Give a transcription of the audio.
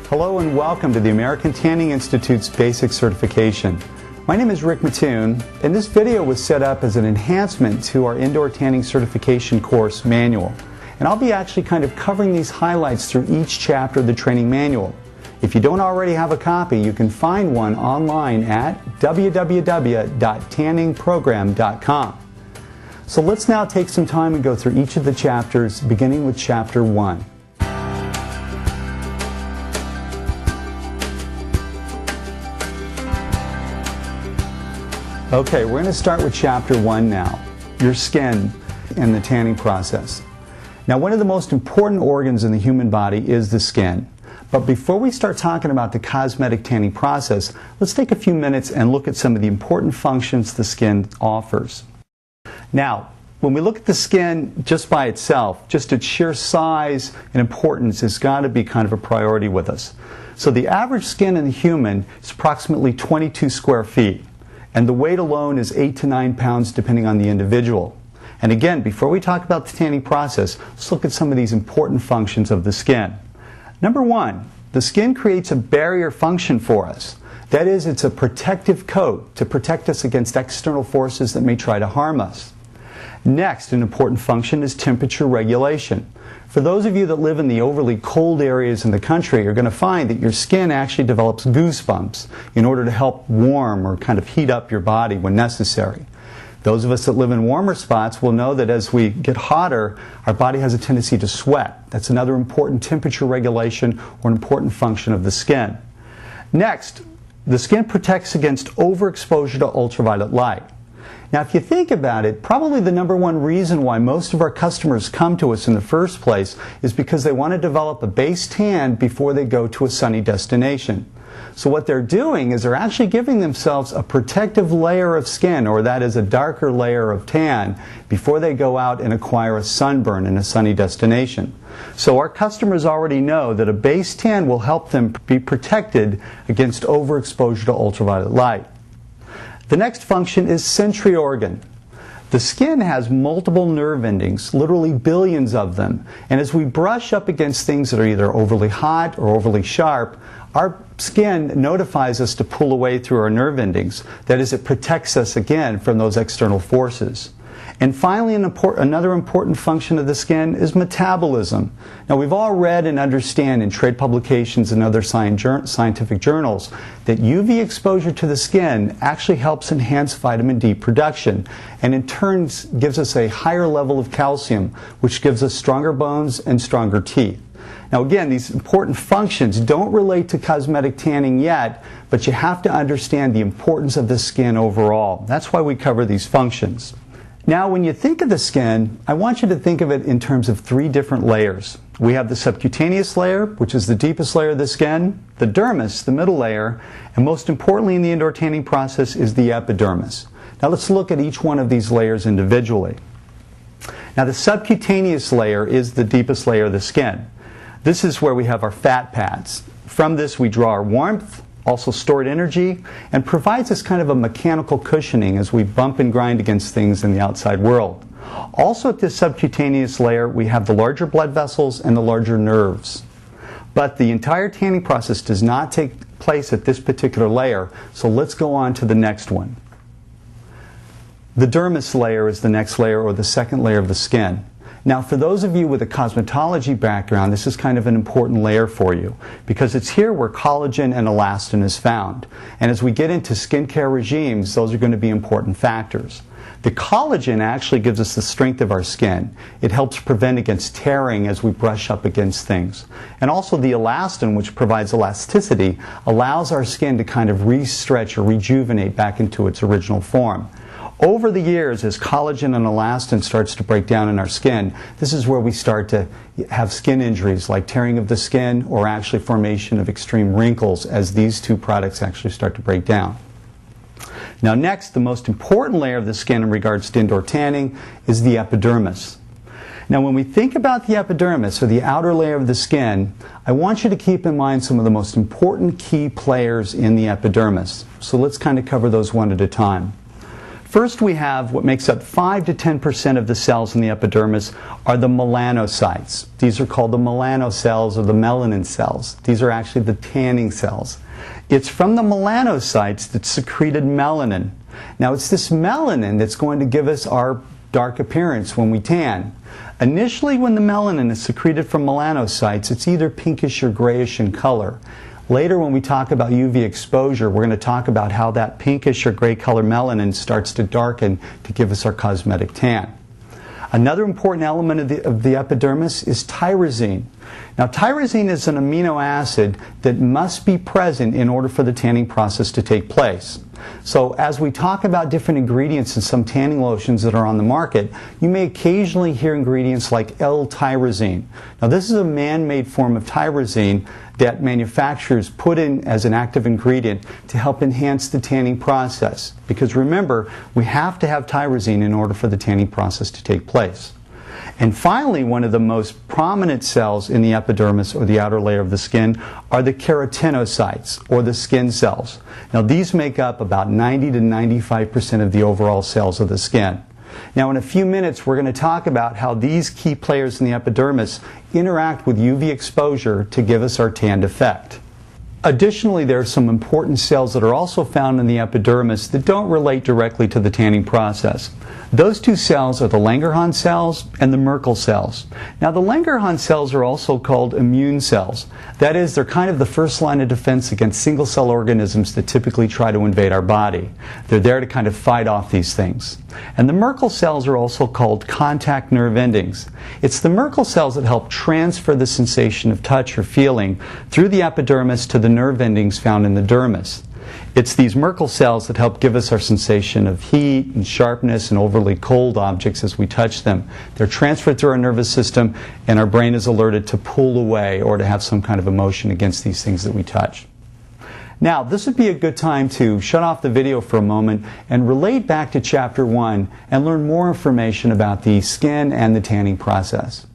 Hello and welcome to the American Tanning Institute's Basic Certification. My name is Rick Mattoon, and this video was set up as an enhancement to our Indoor Tanning Certification course manual. And I'll be actually kind of covering these highlights through each chapter of the training manual. If you don't already have a copy, you can find one online at www.tanningprogram.com. So let's now take some time and go through each of the chapters, beginning with Chapter 1. Okay, we're going to start with Chapter 1 now, your skin and the tanning process. Now, one of the most important organs in the human body is the skin. But before we start talking about the cosmetic tanning process, let's take a few minutes and look at some of the important functions the skin offers. Now, when we look at the skin just by itself, just its sheer size and importance has got to be kind of a priority with us. So the average skin in the human is approximately 22 square feet. And the weight alone is 8 to 9 pounds depending on the individual. And again, before we talk about the tanning process, let's look at some of these important functions of the skin. Number one, the skin creates a barrier function for us. That is, it's a protective coat to protect us against external forces that may try to harm us. Next, an important function is temperature regulation. For those of you that live in the overly cold areas in the country, you're going to find that your skin actually develops goosebumps in order to help warm or kind of heat up your body when necessary. Those of us that live in warmer spots will know that as we get hotter, our body has a tendency to sweat. That's another important temperature regulation or an important function of the skin. Next, the skin protects against overexposure to ultraviolet light. Now, if you think about it, probably the number one reason why most of our customers come to us in the first place is because they want to develop a base tan before they go to a sunny destination. So what they're doing is they're actually giving themselves a protective layer of skin, or that is a darker layer of tan, before they go out and acquire a sunburn in a sunny destination. So our customers already know that a base tan will help them be protected against overexposure to ultraviolet light. The next function is sensory organ. The skin has multiple nerve endings, literally billions of them. And as we brush up against things that are either overly hot or overly sharp, our skin notifies us to pull away through our nerve endings. That is, it protects us again from those external forces. And finally, another important function of the skin is metabolism. Now, we've all read and understand in trade publications and other scientific journals that UV exposure to the skin actually helps enhance vitamin D production, and in turn gives us a higher level of calcium, which gives us stronger bones and stronger teeth. Now again, these important functions don't relate to cosmetic tanning yet, but you have to understand the importance of the skin overall. That's why we cover these functions. Now, when you think of the skin, I want you to think of it in terms of three different layers. We have the subcutaneous layer, which is the deepest layer of the skin, the dermis, the middle layer, and most importantly in the indoor tanning process is the epidermis. Now let's look at each one of these layers individually. Now the subcutaneous layer is the deepest layer of the skin. This is where we have our fat pads. From this we draw our warmth, also stored energy, and provides us kind of a mechanical cushioning as we bump and grind against things in the outside world. Also at this subcutaneous layer we have the larger blood vessels and the larger nerves. But the entire tanning process does not take place at this particular layer, so let's go on to the next one. The dermis layer is the next layer, or the second layer of the skin. Now, for those of you with a cosmetology background, this is kind of an important layer for you because it's here where collagen and elastin is found. And as we get into skincare regimes, those are going to be important factors. The collagen actually gives us the strength of our skin. It helps prevent against tearing as we brush up against things. And also the elastin, which provides elasticity, allows our skin to kind of re-stretch or rejuvenate back into its original form. Over the years, as collagen and elastin starts to break down in our skin, this is where we start to have skin injuries like tearing of the skin or actually formation of extreme wrinkles as these two products actually start to break down. Now next, the most important layer of the skin in regards to indoor tanning is the epidermis. Now when we think about the epidermis, or the outer layer of the skin, I want you to keep in mind some of the most important key players in the epidermis. So let's kind of cover those one at a time. First, we have what makes up 5 to 10% of the cells in the epidermis are the melanocytes. These are called the melanocells or the melanin cells. These are actually the tanning cells. It's from the melanocytes that secreted melanin. Now, it's this melanin that's going to give us our dark appearance when we tan. Initially, when the melanin is secreted from melanocytes, it's either pinkish or grayish in color. Later, when we talk about UV exposure, we're going to talk about how that pinkish or gray color melanin starts to darken to give us our cosmetic tan. Another important element of the epidermis is tyrosine. Now, tyrosine is an amino acid that must be present in order for the tanning process to take place. So as we talk about different ingredients in some tanning lotions that are on the market, you may occasionally hear ingredients like L-tyrosine. Now, this is a man-made form of tyrosine that manufacturers put in as an active ingredient to help enhance the tanning process. Because remember, we have to have tyrosine in order for the tanning process to take place. And finally, one of the most prominent cells in the epidermis, or the outer layer of the skin, are the keratinocytes, or the skin cells. Now, these make up about 90 to 95% of the overall cells of the skin. Now, in a few minutes, we're going to talk about how these key players in the epidermis interact with UV exposure to give us our tanned effect. Additionally, there are some important cells that are also found in the epidermis that don't relate directly to the tanning process. Those two cells are the Langerhans cells and the Merkel cells. Now, the Langerhans cells are also called immune cells. That is, they're kind of the first line of defense against single-cell organisms that typically try to invade our body. They're there to kind of fight off these things. And the Merkel cells are also called contact nerve endings. It's the Merkel cells that help transfer the sensation of touch or feeling through the epidermis to the nerve endings found in the dermis. It's these Merkel cells that help give us our sensation of heat and sharpness and overly cold objects as we touch them. They're transferred through our nervous system, and our brain is alerted to pull away or to have some kind of emotion against these things that we touch. Now, this would be a good time to shut off the video for a moment and relate back to Chapter 1 and learn more information about the skin and the tanning process.